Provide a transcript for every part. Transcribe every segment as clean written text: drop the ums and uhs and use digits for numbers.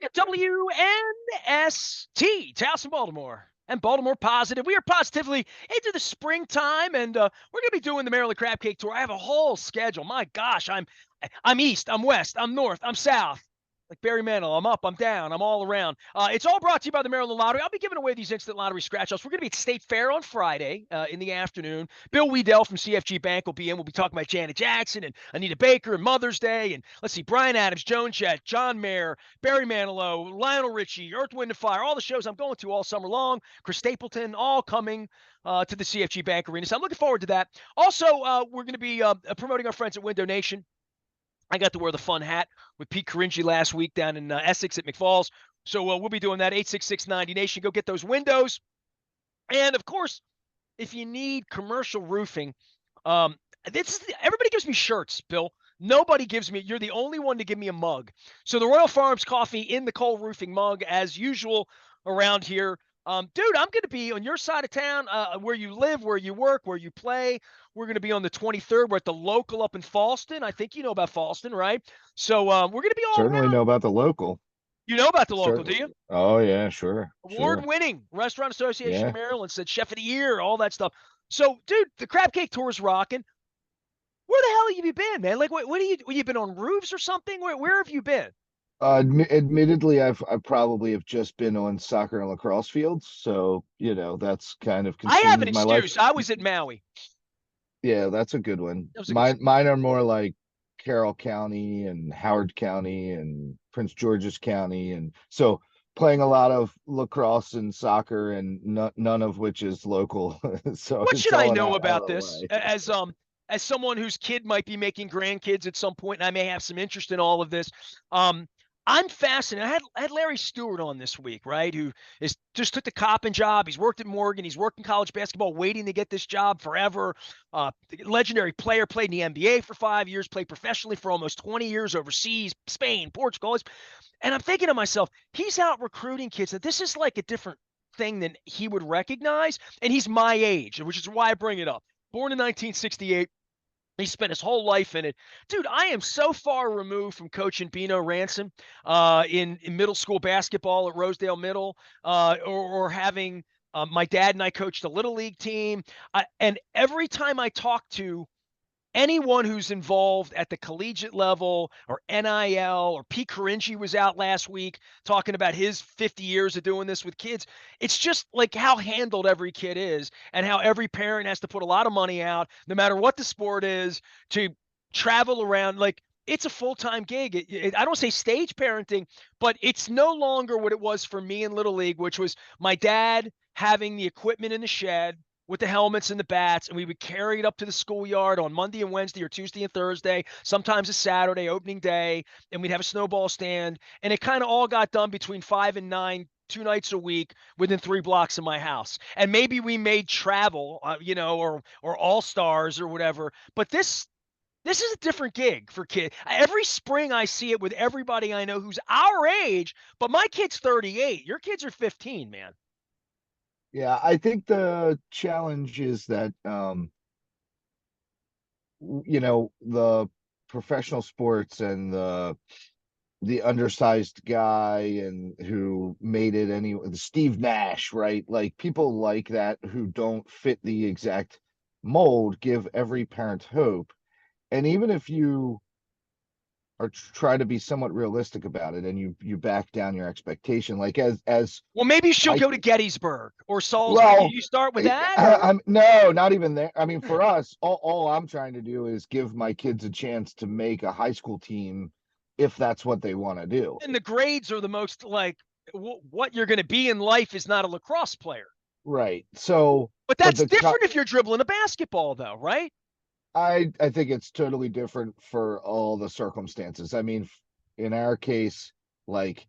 at WNST, Towson, Baltimore, and Baltimore Positive. We are positively into the springtime, and we're going to be doing the Maryland Crab Cake Tour. I have a whole schedule. My gosh, I'm east, I'm west, I'm north, I'm south. Like Barry Manilow, I'm up, I'm down, I'm all around. It's all brought to you by the Maryland Lottery. I'll be giving away these instant lottery scratch-offs. We're going to be at State Fair on Friday in the afternoon. Bill Weedell from CFG Bank will be in. We'll be talking about Janet Jackson and Anita Baker and Mother's Day. And let's see, Brian Adams, Joan Jett, John Mayer, Barry Manilow, Lionel Richie, Earth, Wind, and Fire, all the shows I'm going to all summer long. Chris Stapleton, all coming to the CFG Bank Arena. So I'm looking forward to that. Also, we're going to be promoting our friends at Window Nation. I got to wear the fun hat with Pete Caringi last week down in Essex at McFalls. So we'll be doing that, 866-90Nation. Go get those windows. And, of course, if you need commercial roofing, everybody gives me shirts, Bill. Nobody gives me – you're the only one to give me a mug. So the Royal Farms coffee in the Cole Roofing mug, as usual around here. Dude, I'm going to be on your side of town, where you live, where you work, where you play. We're going to be on the 23rd. We're at the local up in Fallston. I think you know about Fallston, right? So we're going to be all Certainly around. know about the local. You know about the local, do Certainly. you? Oh yeah, sure, sure. Award-winning Restaurant Association of Yeah. Maryland, said Chef of the Year, all that stuff. So, dude, the Crab Cake Tour is rocking. Where the hell have you been, man? Like, what you been on roofs or something? Where have you been? Admittedly, I probably have just been on soccer and lacrosse fields, so that's kind of I have an consumed my life. excuse. I was at Maui. Yeah, that's a good one. That was a good Mine are more like Carroll County and Howard County and Prince George's County, and so playing a lot of lacrosse and soccer, and none of which is local. So What it's should I all know out about of the this? way. As someone whose kid might be making grandkids at some point, and I may have some interest in all of this. Um, I'm fascinated. I had Larry Stewart on this week, right? Who is just took the copping job. He's worked at Morgan. He's worked in college basketball, waiting to get this job forever. Legendary player, played in the NBA for 5 years, played professionally for almost 20 years overseas, Spain, Portugal. And I'm thinking to myself, he's out recruiting kids. That this is like a different thing than he would recognize. And he's my age, which is why I bring it up. Born in 1968. He spent his whole life in it. Dude, I am so far removed from coaching Bino Ransom in middle school basketball at Rosedale Middle, or having my dad and I coached a little league team. And every time I talk to anyone who's involved at the collegiate level or NIL, or Pete Caringi was out last week talking about his 50 years of doing this with kids. It's just like how handled every kid is, and how every parent has to put a lot of money out, no matter what the sport is, to travel around. Like, it's a full-time gig. I don't say stage parenting, but it's no longer what it was for me in Little League, which was my dad having the equipment in the shed with the helmets and the bats, and we would carry it up to the schoolyard on Monday and Wednesday, or Tuesday and Thursday, sometimes a Saturday opening day, and we'd have a snowball stand. And it kind of all got done between 5 and 9, 2 nights a week, within 3 blocks of my house. And maybe we made travel, or All Stars or whatever. But this is a different gig for kids. Every spring I see it with everybody I know who's our age, but my kid's 38. Your kids are 15, man. Yeah, I think the challenge is that the professional sports and the undersized guy and who made it Steve Nash, right? Like people like that who don't fit the exact mold give every parent hope. And even if you are try to be somewhat realistic about it and you back down your expectation, like as Well, maybe she'll my go to Gettysburg or Salisbury. well, You start with that, or I'm no, not even there. I mean, for us, all I'm trying to do is give my kids a chance to make a high school team if that's what they want to do. and the grades are the most, like, what you're going to be in life is not a lacrosse player. Right. So, But but that's different if you're dribbling a basketball, though, right? I think it's totally different for all the circumstances. I mean, in our case, like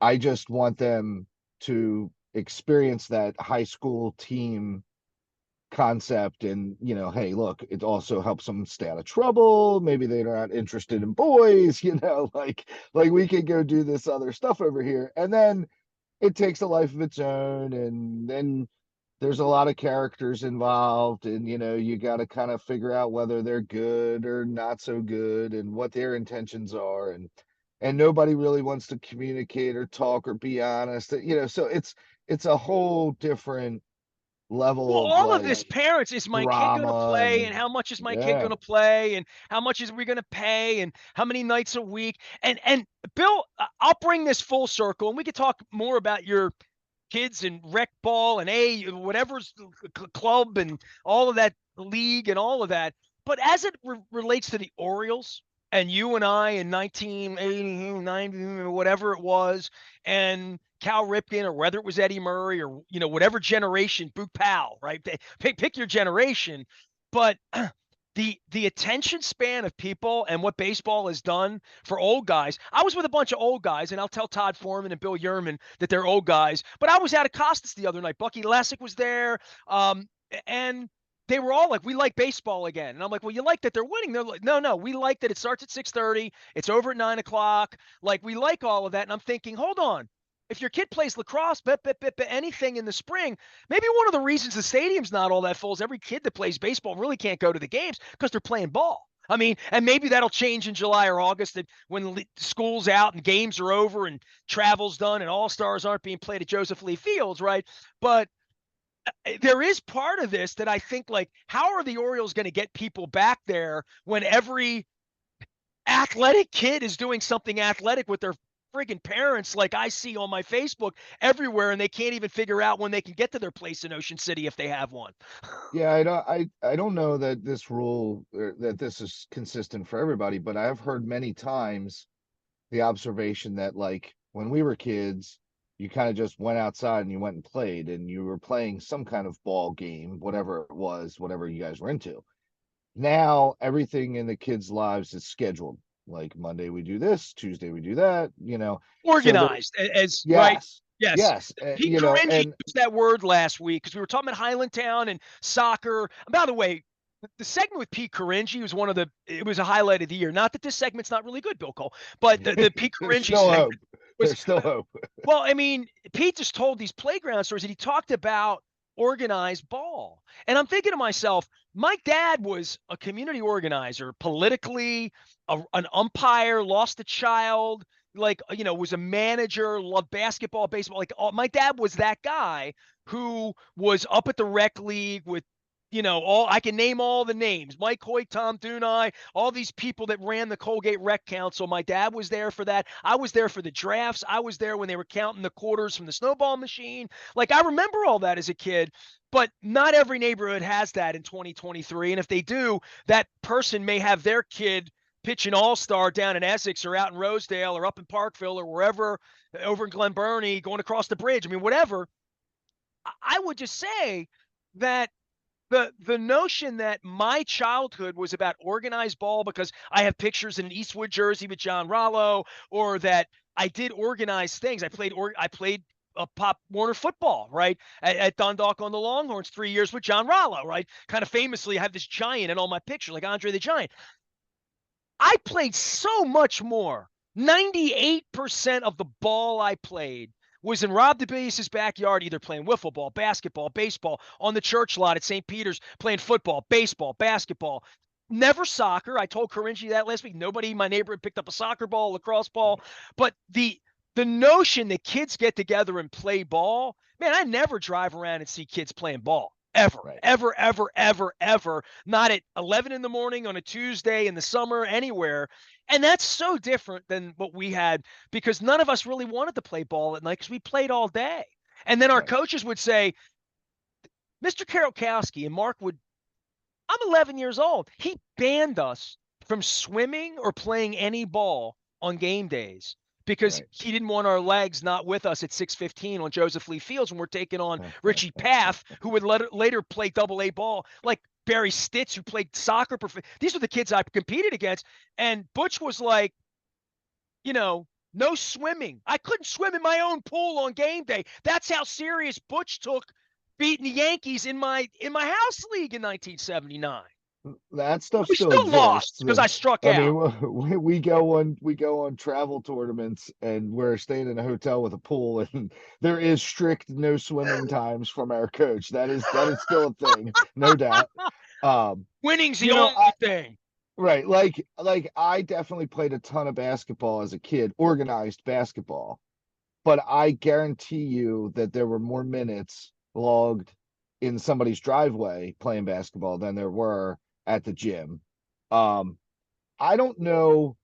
I just want them to experience that high school team concept, and hey, look, it also helps them stay out of trouble. Maybe they're not interested in boys, like we can go do this other stuff over here, and then it takes a life of its own, and then there's a lot of characters involved, and you got to kind of figure out whether they're good or not so good and what their intentions are. And and nobody really wants to communicate or talk or be honest. So it's a whole different Well, level of all of this like parents, is my kid going to drama play, and and how much is my kid yeah. going to play, and how much is we going to pay, and how many nights a week? And Bill, I'll bring this full circle, and we could talk more about your kids and rec ball and whatever's club and all of that league and all of that. But as it relates to the Orioles and you and I in 1980, 90, whatever it was, and Cal Ripken, or whether it was Eddie Murray, or whatever generation, Boot Powell, right? Pick your generation, but the attention span of people and what baseball has done for old guys. I was with a bunch of old guys, and I'll tell Todd Foreman and Bill Yerman that they're old guys. But I was at a Costas the other night. Bucky Lessick was there, and they were all like, "We like baseball again." And I'm like, "Well, you like that they're winning?" They're like, "No, we like that it starts at 6:30, it's over at 9 o'clock. Like, we like all of that." And I'm thinking, hold on. If your kid plays lacrosse, anything in the spring, maybe one of the reasons the stadium's not all that full is every kid that plays baseball really can't go to the games because they're playing ball. I mean, and maybe that'll change in July or August, that when school's out and games are over and travel's done and all-stars aren't being played at Joseph Lee Fields, right? But there is part of this that I think, like, how are the Orioles going to get people back there when every athletic kid is doing something athletic with their friggin' parents, like I see on my Facebook everywhere, and they can't even figure out when they can get to their place in Ocean City if they have one. Yeah, I don't know that this rule or that this is consistent for everybody, but I've heard many times the observation that like when we were kids, you kind of just went outside and you went and played and you were playing some kind of ball game, whatever it was, whatever you guys were into. Now everything in the kids' lives is scheduled. Like Monday we do this, Tuesday we do that. So there, Organized, as right. yes, Yes. yes, Pete Caringi and used that word last week because we were talking about Highlandtown and soccer. By the way, the segment with Pete Caringi was it was a highlight of the year. Not that this segment's not really good, Bill Cole, but the Pete there's Caringi still segment hope. was, There's still hope. well, I mean, Pete just told these playground stories, and he talked about organized ball. And I'm thinking to myself, my dad was a community organizer, politically, an umpire, lost a child, like, was a manager, loved basketball, baseball. Like, my dad was that guy who was up at the rec league with, all I can name all the names: Mike Hoyt, Tom Dunai, all these people that ran the Colgate Rec Council. My dad was there for that. I was there for the drafts. I was there when they were counting the quarters from the snowball machine. Like, I remember all that as a kid, but not every neighborhood has that in 2023. And if they do, that person may have their kid pitch an all-star down in Essex or out in Rosedale or up in Parkville or wherever, over in Glen Burnie, going across the bridge. I mean, whatever. I would just say that the notion that my childhood was about organized ball because I have pictures in an Eastwood jersey with John Rollo, or that I did organized things. I played a Pop Warner football, right, at Dundalk on the Longhorns 3 years with John Rollo, right? Kind of famously, I have this giant in all my pictures, like Andre the Giant. I played so much more. 98% of the ball I played was in Rob DeBase's backyard, either playing wiffle ball, basketball, baseball, on the church lot at St. Peter's, playing football, baseball, basketball. Never soccer. I told Caringi that last week. Nobody in my neighborhood picked up a soccer ball, lacrosse ball. But the notion that kids get together and play ball, man, I never drive around and see kids playing ball. Ever, Right. ever, ever, ever, ever. Not at 11 in the morning on a Tuesday in the summer, anywhere. And that's so different than what we had, because none of us really wanted to play ball at night because we played all day. And then our Right. coaches would say, Mr. Karolkowski, and Mark would, I'm 11 years old. He banned us from swimming or playing any ball on game days because Right. he didn't want our legs not with us at 6:15 on Joseph Lee Fields when we're taking on Richie Path, who would later play double-A ball, like Barry Stitz, who played soccer. These were the kids I competed against. And Butch was like, no swimming. I couldn't swim in my own pool on game day. That's how serious Butch took beating the Yankees in my house league in 1979. That stuff We still still lost exists. because I struck I mean, out. we go on travel tournaments and we're staying in a hotel with a pool, and there is strict no swimming times from our coach. That is still a thing, no doubt. Um, Winning's the you know, only thing. Right. Like I definitely played a ton of basketball as a kid, organized basketball, but I guarantee you that there were more minutes logged in somebody's driveway playing basketball than there were at the gym. Um, I don't know,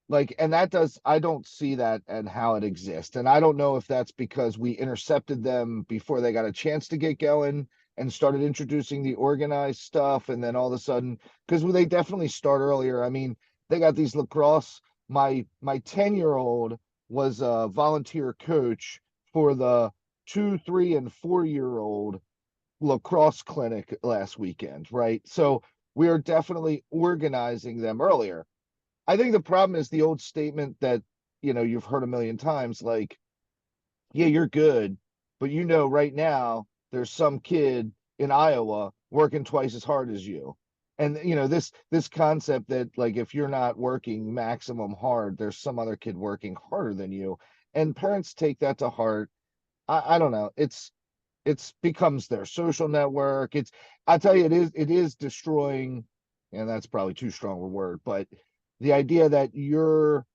like, and that does, I don't see that and how it exists. And I don't know if that's because we intercepted them before they got a chance to get going and started introducing the organized stuff. And then all of a sudden, because they definitely start earlier. I mean, they got these lacrosse. My 10-year-old was a volunteer coach for the 2, 3, and 4-year-old lacrosse clinic last weekend, right? So we are definitely organizing them earlier. I think the problem is the old statement that, you've heard a million times, like, yeah, you're good, but right now there's some kid in Iowa working twice as hard as you. And this concept that, like, if you're not working maximum hard, there's some other kid working harder than you. And parents take that to heart. I don't know. It's becomes their social network. I tell you, it is destroying, and that's probably too strong a word, but the idea that your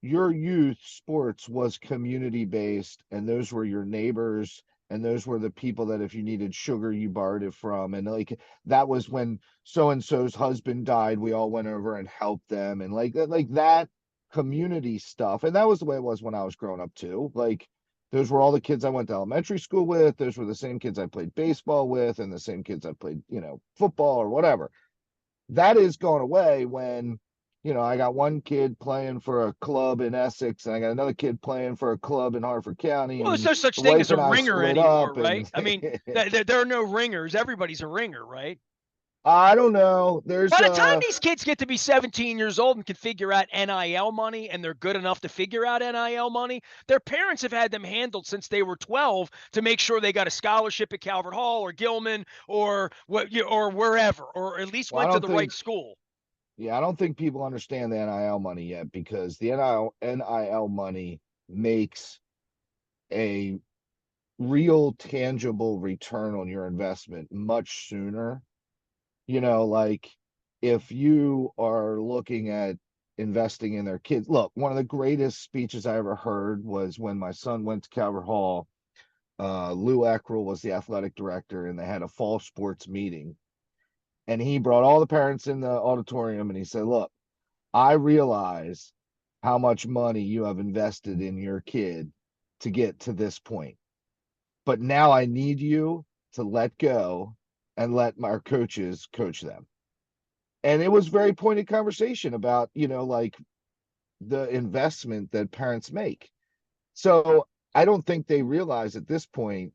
youth sports was community based, and those were your neighbors, and those were the people that if you needed sugar you borrowed it from, and like that was when so and so's husband died, we all went over and helped them, and like that community stuff. And that was the way it was when I was growing up too. Like those were all the kids I went to elementary school with, those were the same kids I played baseball with, and the same kids I played football or whatever. That is going away when I got one kid playing for a club in Essex, and I got another kid playing for a club in Harford County, Well, there's and no such the thing wife as a and I ringer split anymore, up, right? and I mean, there are no ringers. Everybody's a ringer, right? I don't know. By There's the time these kids get to be 17 years old and can figure out NIL money, and they're good enough to figure out NIL money, their parents have had them handled since they were 12 to make sure they got a scholarship at Calvert Hall or Gilman or or wherever, or at least well, I went to don't the right think school. yeah, I don't think people understand the NIL money yet, because the NIL money makes a real tangible return on your investment much sooner. Like if you are looking at investing in their kids. Look, one of the greatest speeches I ever heard was when my son went to Calvert Hall. Lou Eckrell was the athletic director, and they had a fall sports meeting. And he brought all the parents in the auditorium, and he said, look, I realize how much money you have invested in your kid to get to this point. But now I need you to let go and let our coaches coach them. And it was very pointed conversation about, like the investment that parents make. So I don't think they realize at this point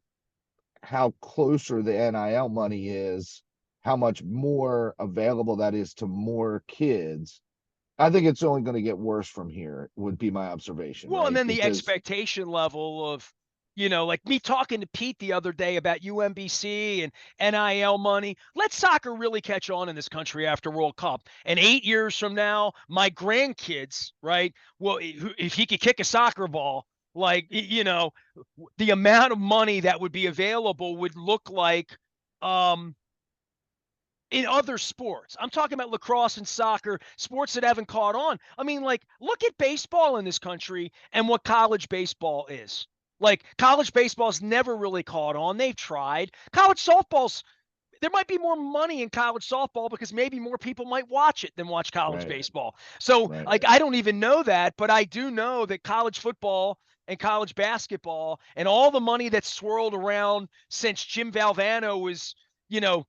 how closer the NIL money is, how much more available that is to more kids. I think it's only going to get worse from here, would be my observation, Well, and right? then the Because expectation level of, like me talking to Pete the other day about UMBC and NIL money. Let soccer really catch on in this country after World Cup. And 8 years from now, my grandkids, right? Well, if he could kick a soccer ball, like, the amount of money that would be available would look like, um, in other sports. I'm talking about lacrosse and soccer, sports that haven't caught on. I mean, like, look at baseball in this country and what college baseball is. Like, college baseball's never really caught on. They've tried. College softball's there might be more money in college softball because maybe more people might watch it than watch college right, baseball. So, right, like, I don't even know that, but I do know that college football and college basketball and all the money that's swirled around since Jim Valvano was, you know,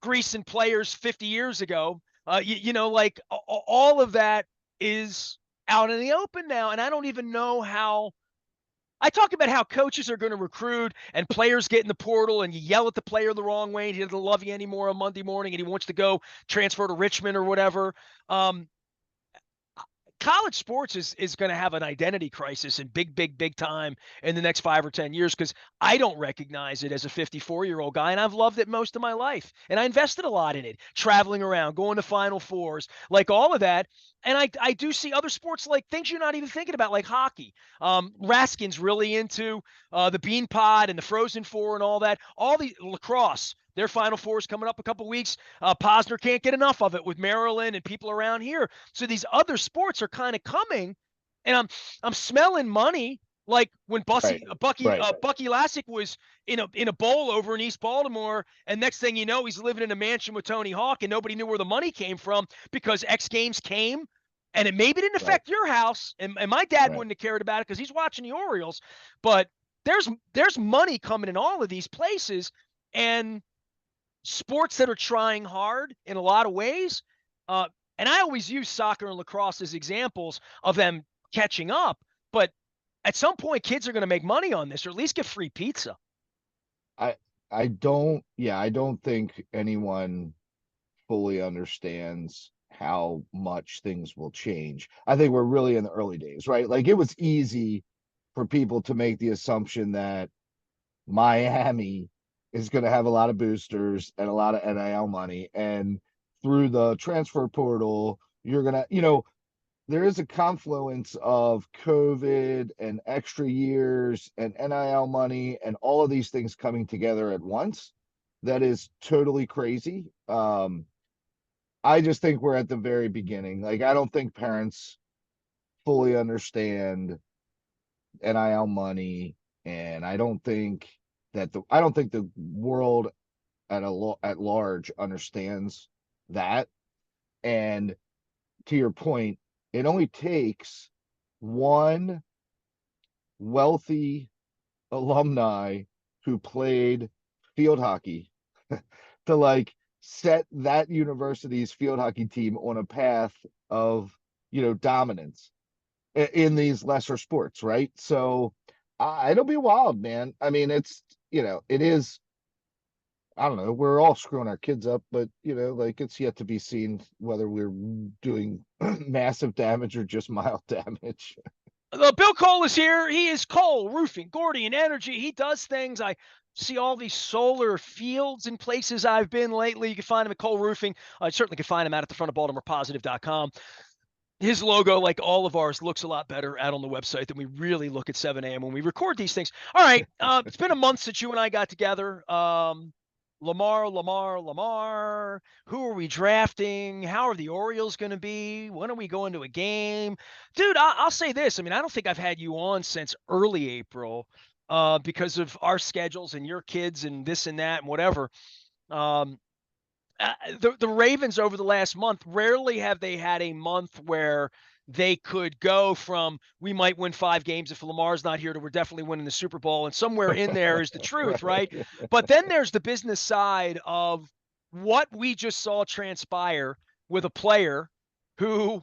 greasing players 50 years ago. Like all of that is out in the open now. And I don't even know how. I talk about how coaches are going to recruit and players get in the portal and you yell at the player the wrong way and he doesn't love you anymore on Monday morning and he wants to go transfer to Richmond or whatever. Um, College sports is going to have an identity crisis in big time in the next 5 or 10 years because I don't recognize it as a 54-year-old guy, and I've loved it most of my life, and I invested a lot in it, traveling around, going to Final Fours, like all of that. And I do see other sports like things you're not even thinking about, like hockey. Raskin's really into the Bean Pod and the Frozen Four and all that. All the lacrosse. Their Final Four is coming up a couple weeks. Posner can't get enough of it with Maryland and people around here. So these other sports are kind of coming, and I'm smelling money. Like when Right. Bucky Right. Bucky Lassick was in a bowl over in East Baltimore, and next thing you know, he's living in a mansion with Tony Hawk, and nobody knew where the money came from because X Games came, and it maybe didn't Right. affect your house, and my dad Right. wouldn't have cared about it because he's watching the Orioles, but there's money coming in all of these places, and sports that are trying hard in a lot of ways. Uh, and I always use soccer and lacrosse as examples of them catching up, but at some point, kids are going to make money on this, or at least get free pizza. I I don't yeah, I don't think anyone fully understands how much things will change. I think we're really in the early days, right? Like it was easy for people to make the assumption that Miami is going to have a lot of boosters and a lot of NIL money. And through the transfer portal, you're going to, there is a confluence of COVID and extra years and NIL money and all of these things coming together at once. That is totally crazy. I just think we're at the very beginning. Like, I don't think parents fully understand NIL money, and I don't think the world at large understands that. And to your point, it only takes one wealthy alumni who played field hockey to like set that university's field hockey team on a path of dominance in these lesser sports, right? So it'll be wild, man. I mean, it is. I don't know. We're all screwing our kids up, but like it's yet to be seen whether we're doing massive damage or just mild damage. Bill Cole is here. He is Cole Roofing, Gordian Energy. He does things. I see all these solar fields in places I've been lately. You can find him at Cole Roofing. I certainly can find him out at the front of BaltimorePositive.com. His logo, like all of ours, looks a lot better out on the website than we really look at 7 a.m. when we record these things. All right. It's been a month since you and I got together. Lamar. Who are we drafting? How are the Orioles going to be? When are we going to a game? Dude, I'll say this. I mean, I don't think I've had you on since early April because of our schedules and your kids and this and that and whatever. Um, the Ravens over the last month, rarely have they had a month where they could go from we might win 5 games if Lamar's not here to we're definitely winning the Super Bowl. And somewhere in there is the truth, right? But then there's the business side of what we just saw transpire with a player who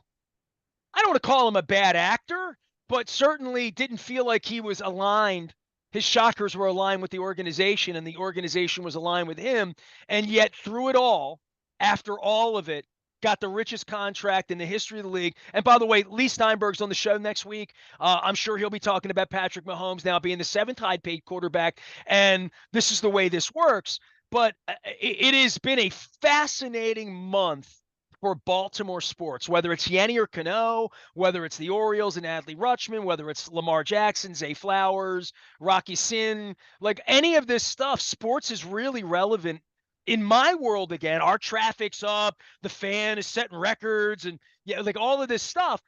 I don't want to call him a bad actor, but certainly didn't feel like he was aligned. His chakras were aligned with the organization, and the organization was aligned with him. And yet, through it all, after all of it, got the richest contract in the history of the league. And by the way, Lee Steinberg's on the show next week. I'm sure he'll be talking about Patrick Mahomes now being the 7th paid quarterback. And this is the way this works. But it has been a fascinating month for Baltimore sports, whether it's Yanni or Cano, whether it's the Orioles and Adley Rutschman, whether it's Lamar Jackson, Zay Flowers, Rocky Sin, like any of this stuff, sports is really relevant. In my world, again, our traffic's up, the fan is setting records, and yeah, like all of this stuff.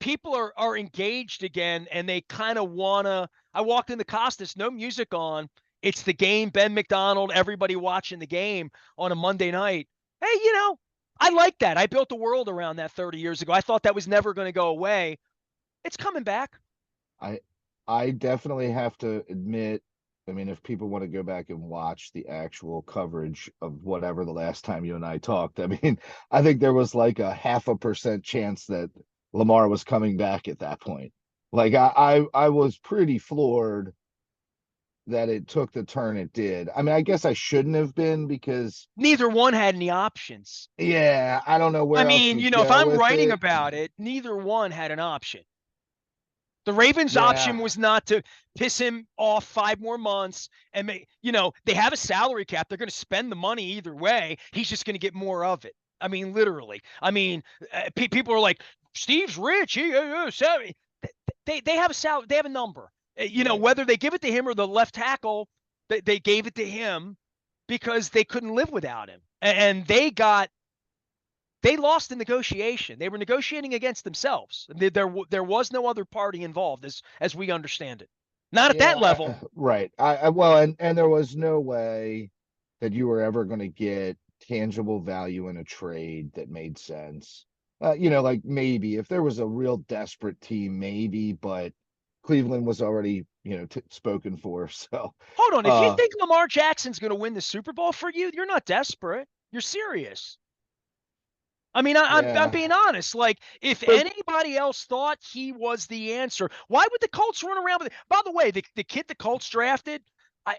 People are engaged again, and they kind of wanna. I walked into Costas, no music on. It's the game, Ben McDonald, everybody watching the game on a Monday night. Hey, I like that. I built the world around that 30 years ago. I thought that was never going to go away. It's coming back. I I definitely have to admit, I mean, if people want to go back and watch the actual coverage of whatever the last time you and I talked, I mean, I think there was like a 0.5% chance that Lamar was coming back at that point. Like I was pretty floored that it took the turn it did. I mean, I guess I shouldn't have been because Neither one had any options. yeah, I don't know I where else mean, you if go I'm with writing it. about it, neither one had an option. The Ravens' Yeah, option was not to piss him off 5 more months and they have a salary cap. They're going to spend the money either way. He's just going to get more of it. I mean, literally. I mean, people are like, Steve's rich. Salary. They have a salary. They have a number. right. Whether they give it to him or the left tackle, they gave it to him because they couldn't live without him. And they lost the negotiation. They were negotiating against themselves. There was no other party involved, as we understand it. Not at that Yeah, level. right. Well, and there was no way that you were ever going to get tangible value in a trade that made sense. Like maybe if there was a real desperate team, maybe, but Cleveland was already, spoken for. So, Hold on. If you uh, think Lamar Jackson's going to win the Super Bowl for you, you're not desperate. You're serious. I mean, I'm yeah, being honest. Like, if but anybody else thought he was the answer, why would the Colts run around with it? By the way, the kid the Colts drafted,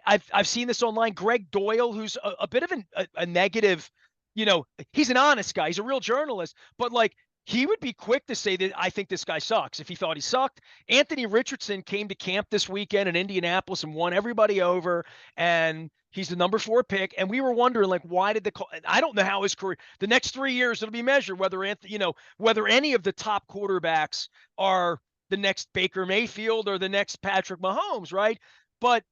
I've seen this online. Greg Doyle, who's a bit of a negative, he's an honest guy. He's a real journalist, but like he would be quick to say that I think this guy sucks if he thought he sucked. Anthony Richardson came to camp this weekend in Indianapolis and won everybody over, and he's the number 4 pick. And we were wondering, like, why did I don't know how his career, the next 3 years, it'll be measured whether Anthony, whether any of the top quarterbacks are the next Baker Mayfield or the next Patrick Mahomes, right? But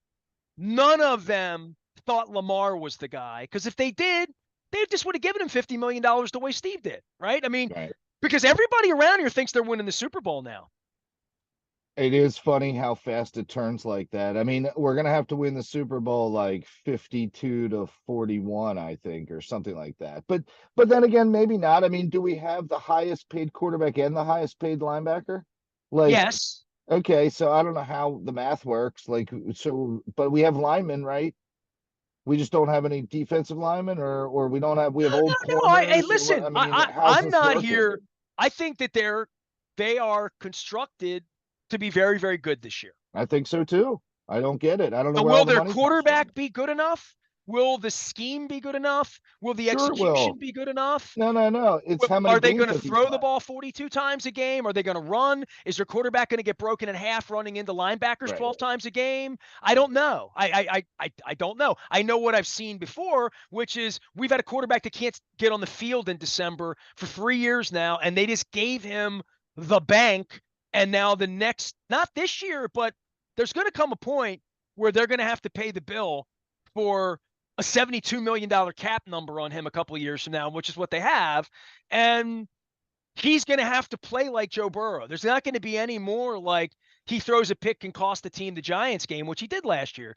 none of them thought Lamar was the guy, because if they did, they just would have given him $50 million the way Steve did, right? I mean, right. because everybody around here thinks they're winning the Super Bowl now. It is funny how fast it turns like that. I mean, we're gonna have to win the Super Bowl like 52-41, I think, or something like that. But then again, maybe not. I mean, do we have the highest paid quarterback and the highest paid linebacker? Like, Yes. okay, so I don't know how the math works. Like, so, but we have linemen, right? We just don't have any defensive linemen, or we have old No. Hey, corners, or what? listen, I mean, how's I'm this not working? here. I think that they are constructed to be very, very good this year. I think so too. I don't get it. I don't know But where all will the their money comes from. quarterback be good enough? Will the scheme be good enough? Will the Sure it execution will. be good enough? No, no, no. It's how many Are they games going to does he throw the play? ball 42 times a game? Are they going to run? Is their quarterback going to get broken in half running into linebackers Right. 12 times a game? I don't know. I don't know. I know what I've seen before, which is we've had a quarterback that can't get on the field in December for 3 years now, and they just gave him the bank. And now the next, not this year, but there's going to come a point where they're going to have to pay the bill for a $72 million cap number on him a couple of years from now, which is what they have. And he's going to have to play like Joe Burrow. There's not going to be any more like he throws a pick and cost the team the Giants game, which he did last year.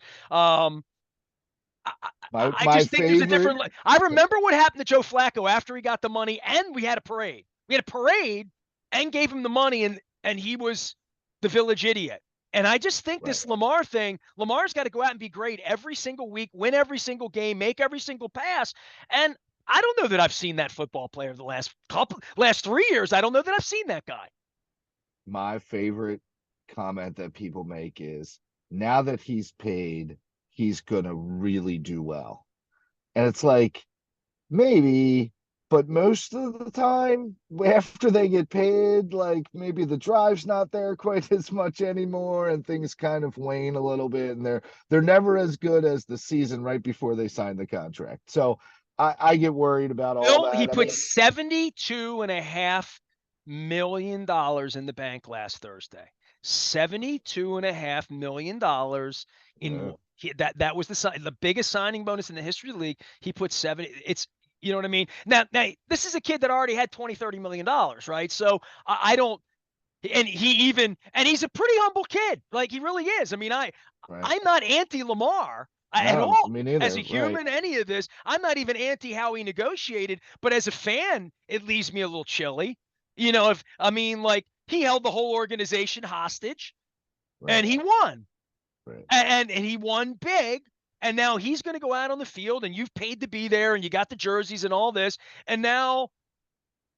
I, I My just think there's a favorite. different. I remember what happened to Joe Flacco after he got the money, and we had a parade. We had a parade and gave him the money, and he was the village idiot. And I just think Right. this Lamar thing, Lamar's got to go out and be great every single week, win every single game, make every single pass. And I don't know that I've seen that football player the last 3 years. I don't know that I've seen that guy. My favorite comment that people make is now that he's paid, he's gonna really do well. And it's like, maybe, but most of the time, after they get paid, like maybe the drive's not there quite as much anymore, and things kind of wane a little bit, and they're never as good as the season right before they sign the contract. So I get worried about all Bill, he that. I put mean, $72.5 million in the bank last Thursday. $72.5 million in uh, that was the biggest signing bonus in the history of the league. He put 70. It's you know what I mean. Now this is a kid that already had 20-30 million dollars, right? So I don't. And he's a pretty humble kid. Like he really is. I mean, right. I'm not anti Lamar at No, all. me As neither. a Right, human, any of this, I'm not even anti how he negotiated. But as a fan, it leaves me a little chilly. If I mean, like he held the whole organization hostage, right, and he won, right. and he won big. And now he's going to go out on the field, and you've paid to be there, and you got the jerseys and all this, and now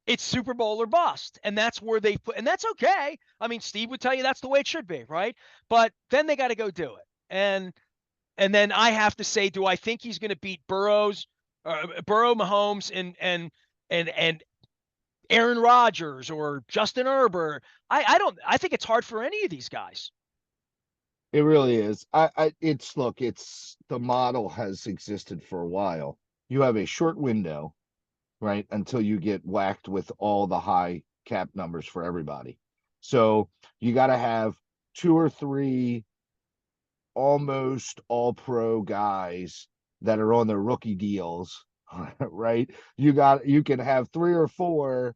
it's Super Bowl or bust. And that's where they put, and that's okay. I mean, Steve would tell you that's the way it should be, right? But then they got to go do it. And then I have to say, do I think he's going to beat Burrow, Mahomes, and Aaron Rodgers or Justin Herbert? I don't. I think it's hard for any of these guys. It really is. It's the model has existed for a while. You have a short window, right, until you get whacked with all the high cap numbers for everybody. So you got to have two or three almost all pro guys that are on their rookie deals, right? You can have 3 or 4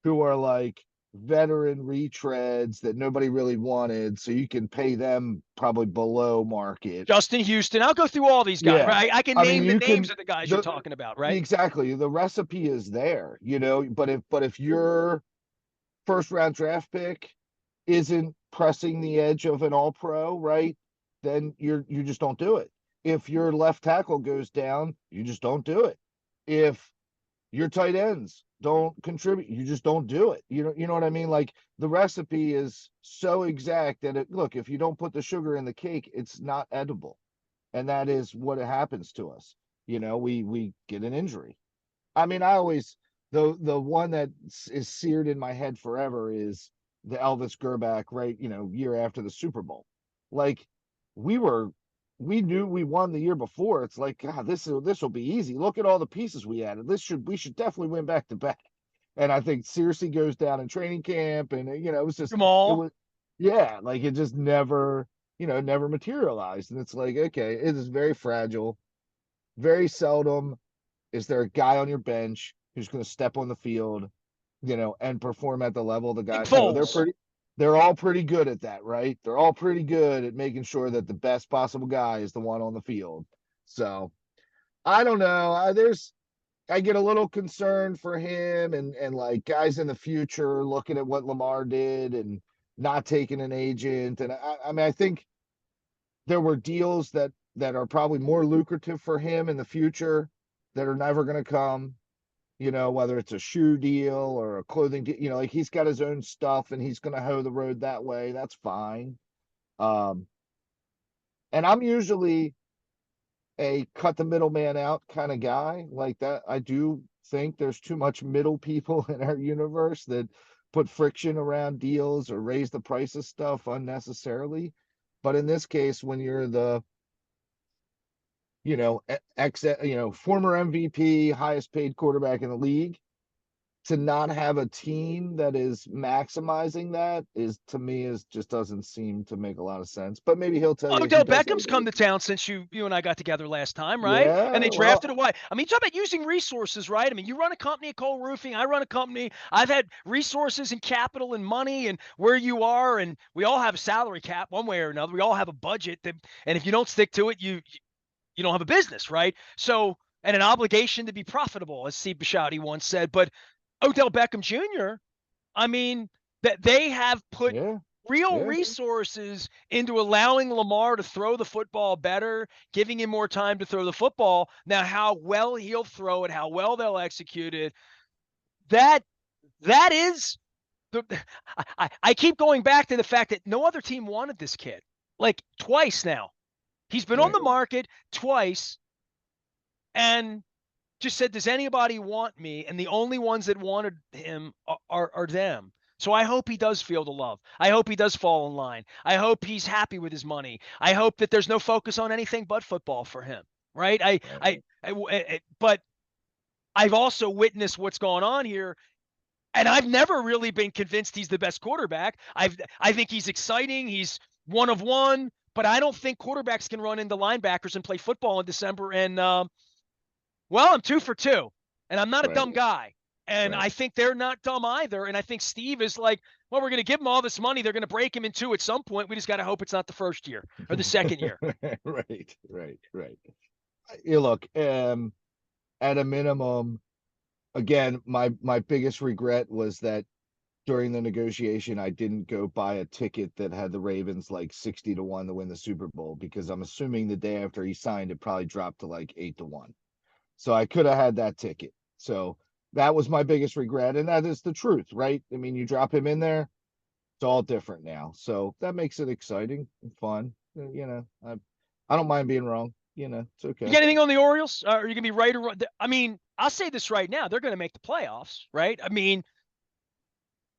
who are like veteran retreads that nobody really wanted, so you can pay them probably below market. Justin Houston. I'll go through all these guys, Yeah. right? I can I mean, name the you names can of the guys you're the talking about, right? exactly the recipe is there, but if your first round draft pick isn't pressing the edge of an all pro, right? Then you just don't do it. If your left tackle goes down, you just don't do it. If your tight ends don't contribute, you just don't do it. You know what I mean? Like the recipe is so exact that look, if you don't put the sugar in the cake, it's not edible. And that is what happens to us. We get an injury. I mean, I always the one that is seared in my head forever is the Elvis Gerback, right? Year after the Super Bowl. Like we were, we knew we won the year before. It's like, God, this will be easy. Look at all the pieces we added. We should definitely win back to back. And I think Searcy goes down in training camp, and it was just it Jamal. was yeah, like it just never materialized. And it's like, okay, it is very fragile. Very seldom is there a guy on your bench who's going to step on the field, and perform at the level of the Nick guy? Foles. They're all pretty good at that, right? They're all pretty good at making sure that the best possible guy is the one on the field. So I don't know. I get a little concerned for him and like guys in the future looking at what Lamar did and not taking an agent. And I mean, I think there were deals that are probably more lucrative for him in the future that are never going to come, whether it's a shoe deal or a clothing deal, like he's got his own stuff and he's going to hoe the road that way. That's fine. Um, and I'm usually a cut the middleman out kind of guy like that. I do think there's too much middle people in our universe that put friction around deals or raise the price of stuff unnecessarily. But in this case, when you're the former MVP, highest paid quarterback in the league, to not have a team that is maximizing that is to me is just doesn't seem to make a lot of sense. But maybe he'll tell you he Odell does Beckham's come everything. to town since you and I got together last time, right? And Yeah, they well, drafted a wide. I mean, talk about using resources, right? I mean, you run a company at Cole Roofing, I run a company. I've had resources and capital and money and where you are, and we all have a salary cap one way or another. We all have a budget that, and if you don't stick to it, you don't have a business, right? So, and an obligation to be profitable, as Steve Bisciotti once said. But Odell Beckham Jr., I mean, that they have put yeah, real yeah, resources into allowing Lamar to throw the football better, giving him more time to throw the football. Now, how well he'll throw it, how well they'll execute it, that that is the. I keep going back to the fact that no other team wanted this kid, like twice now. He's been on right. the market twice, and just said, "Does anybody want me?" And the only ones that wanted him are them. So I hope he does feel the love. I hope he does fall in line. I hope he's happy with his money. I hope that there's no focus on anything but football for him. Right? Right. But I've also witnessed what's going on here, and I've never really been convinced he's the best quarterback. I think he's exciting. He's one of one, but I don't think quarterbacks can run into linebackers and play football in December. And well, I'm 2 for 2, and I'm not a Right. dumb guy. And Right. I think they're not dumb either. And I think Steve is like, well, we're going to give him all this money. They're going to break him in two at some point. We just got to hope it's not the first year or the second year. Right. Right. Right. Look, at a minimum, again, my biggest regret was that during the negotiation, I didn't go buy a ticket that had the Ravens like 60-1 to win the Super Bowl, because I'm assuming the day after he signed, it probably dropped to like 8-1. So I could have had that ticket. So that was my biggest regret. And that is the truth, right? I mean, you drop him in there, it's all different now. So that makes it exciting and fun. I don't mind being wrong. It's You okay. got anything on the Orioles? Are you going to be right or wrong? I mean, I'll say this right now. They're going to make the playoffs, right? I mean,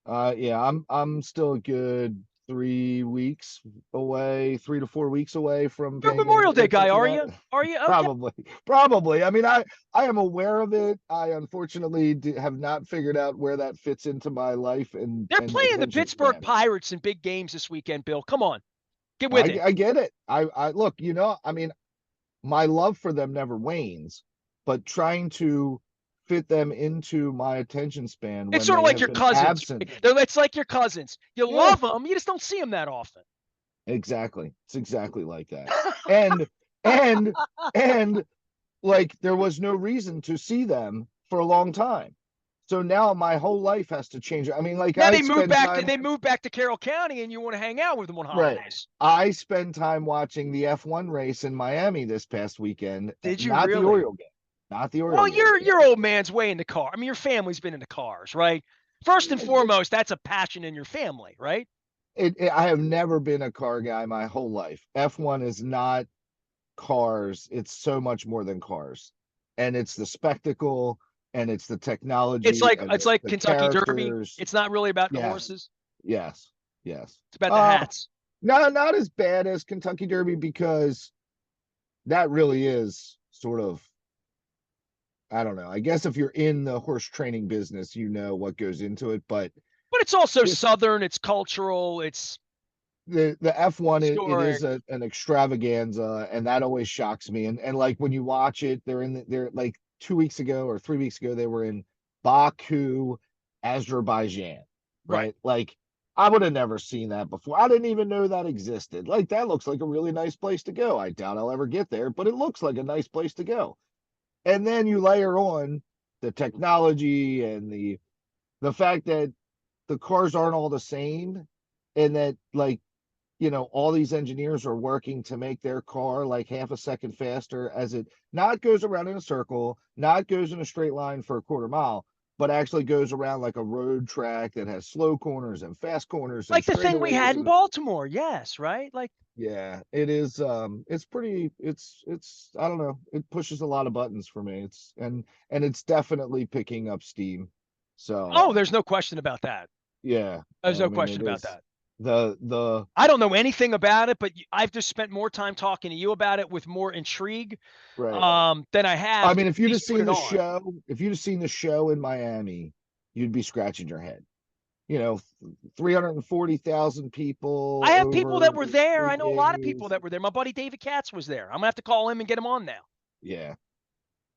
Yeah, I'm still a good 3 weeks away, 3 to 4 weeks away from you're a paying any Memorial Day attention guy, to are that. you? Are you? Okay. Probably. I mean, I am aware of it. I unfortunately have not figured out where that fits into my life They're and playing the attention Pittsburgh span. Pirates in big games this weekend, Bill. Come on. Get with I it. I get it. I look. I mean, my love for them never wanes, but trying to fit them into my attention span It's when sort of they like have your been cousins. absent. It's like your cousins. You Yeah, love them, you just don't see them that often. exactly. It's exactly like that. And and and like there was no reason to see them for a long time. So now my whole life has to change. I mean, like Now I they move spend back to time, Carroll County, and you want to hang out with them on right. holidays. I spend time watching the F1 race in Miami this past weekend, Did you not the really? Oriole game. Not the Well, Oriole game. your old man's way into car. I mean, your family's been into cars, right? First and foremost, that's a passion in your family, right? I have never been a car guy my whole life. F1 is not cars. It's so much more than cars. And it's the spectacle and it's the technology and It's it's like the Kentucky Derby. characters. It's not really about the Yes, horses. yes, yes. It's about the hats. Not as bad as Kentucky Derby because that really is sort of, I don't know. I guess if you're in the horse training business, you know what goes into it, but But it's also this Southern, it's cultural, it's the F1 it historic. is an extravaganza and that always shocks me. And like when you watch it, they're like 2 weeks ago or 3 weeks ago, they were in Baku, Azerbaijan, Right. right? Like I would have never seen that before. I didn't even know that existed. Like that looks like a really nice place to go. I doubt I'll ever get there, but it looks like a nice place to go. And then you layer on the technology and the fact that the cars aren't all the same and that like all these engineers are working to make their car like half a second faster as it not goes around in a circle, not goes in a straight line for a quarter mile, but actually goes around like a road track that has slow corners and fast corners and Like the thing we straightaways had in and Baltimore, yes, right? Like yeah, it is it's pretty it's I don't know, it pushes a lot of buttons for me. And it's definitely picking up steam. So oh, there's no question about that. yeah, There's I no mean question it about is that. the I don't know anything about it, but I've just spent more time talking to you about it with more intrigue right. than I I have to mean, at least put it on. if you'd have seen the show in Miami, you'd be scratching your head. You know, 340,000 I people have people over that were there. three I know a lot of people days. that were there. My buddy David Katz was there. I'm gonna have to call him and get him on now. Yeah, we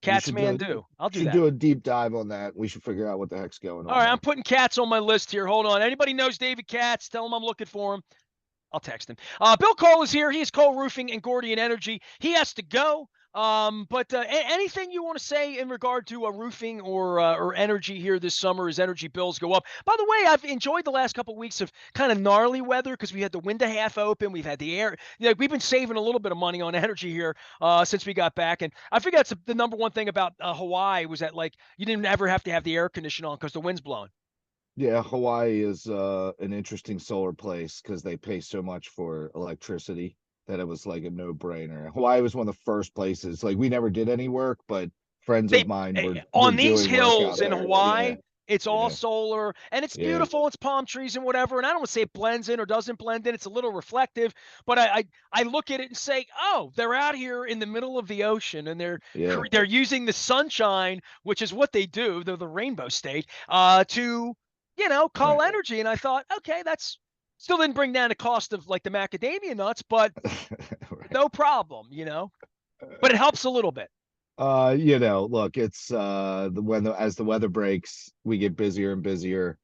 Katz man do. I'll do should that. do a deep dive on that. We should figure out what the heck's going All on right, I'm there. putting Katz on my list here. Hold on. Anybody knows David Katz? Tell him I'm looking for him. I'll text him. Bill Cole is here. He is Cole Roofing and Gordian Energy. He has to go. But anything you want to say in regard to roofing or energy here this summer as energy bills go up? By the way, I've enjoyed the last couple of weeks of kind of gnarly weather because we had the window half open. We've had the air. We've been saving a little bit of money on energy here since we got back. And I figure that's the number one thing about Hawaii was that like you didn't ever have to have the air conditioner on because the wind's blowing. Yeah, Hawaii is an interesting solar place because they pay so much for electricity that it was like a no-brainer. Hawaii was one of the first places. Like we never did any work, but friends They of mine were on these doing work out hills in there. Yeah, Hawaii, it's all yeah, solar and it's yeah, beautiful. It's palm trees and whatever. And I don't want to say it blends in or doesn't blend in. It's a little reflective, but I look at it and say, oh, they're out here in the middle of the ocean and yeah. they're using the sunshine, which is what they do. They're the rainbow state, to call Right. energy. And I thought, okay, that's still didn't bring down the cost of like the macadamia nuts, but Right. no problem. But it helps a little bit. Look, it's as the weather breaks, we get busier and busier.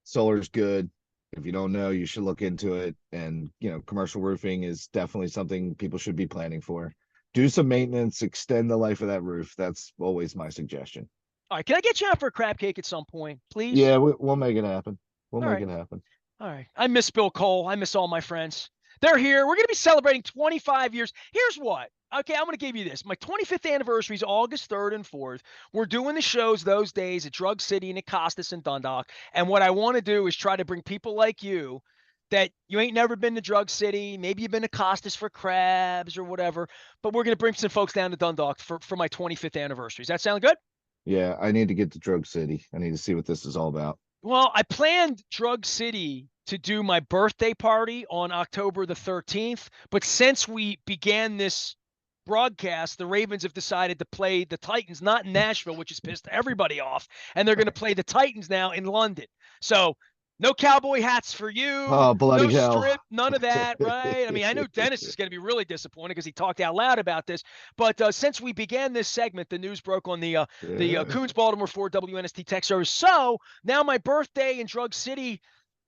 Solar's good. If you don't know, you should look into it. And commercial roofing is definitely something people should be planning for. Do some maintenance, extend the life of that roof. That's always my suggestion. All right, can I get you out for a crab cake at some point, please? Yeah, we'll make it happen. We'll All make right. it happen. All right. I miss Bill Cole. I miss all my friends. They're here. We're going to be celebrating 25 years. Here's what. Okay, I'm going to give you this. My 25th anniversary is August 3rd and 4th. We're doing the shows those days at Drug City and at Costas and Dundalk. And what I want to do is try to bring people like you that you ain't never been to Drug City. Maybe you've been to Costas for crabs or whatever. But we're going to bring some folks down to Dundalk for my 25th anniversary. Does that sound good? Yeah, I need to get to Drug City. I need to see what this is all about. Well, I planned Drug City to do my birthday party on October the 13th, but since we began this broadcast, the Ravens have decided to play the Titans not in Nashville, which has pissed everybody off, and they're going to play the Titans now in London. So No cowboy hats for you. Oh, bloody No hell. strip. None of that, right? I mean, I know Dennis is going to be really disappointed because he talked out loud about this. But since we began this segment, the news broke on the Yeah. Coons Baltimore Ford WNST text service. So now my birthday in Drug City,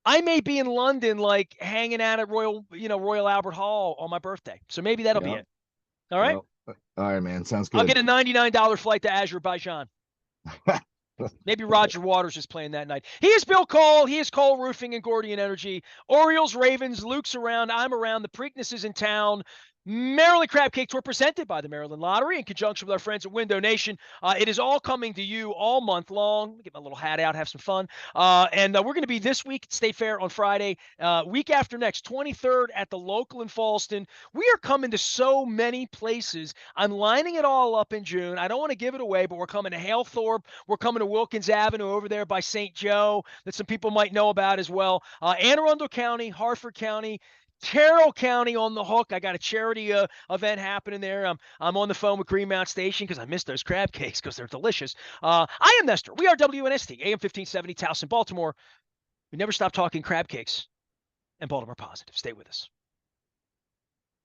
I may be in London, like hanging out at Royal Albert Hall on my birthday. So maybe that'll be Yep. it. All right. Yep. All right, man. Sounds I'll good. get a $99 flight to Azerbaijan. Maybe Roger Waters is playing that night. He is Bill Cole. He is Cole Roofing and Gordian Energy. Orioles, Ravens, Luke's around. I'm around. The Preakness is in town. Maryland Crab Cakes were presented by the Maryland Lottery in conjunction with our friends at Window Nation. It is all coming to you all month long. Let me get my little hat out, have some fun. And we're going to be this week at State Fair on Friday. Week after next, 23rd at the local in Falston. We are coming to so many places. I'm lining it all up in June. I don't want to give it away, but we're coming to Halethorpe. We're coming to Wilkins Avenue over there by St. Joe that some people might know about as well. Anne Arundel County, Harford County, Carroll County on the hook. I got a charity event happening there. I'm on the phone with Greenmount Station because I missed those crab cakes because they're delicious. I am Nestor. We are WNST, AM 1570, Towson, Baltimore. We never stop talking crab cakes and Baltimore positive. Stay with us.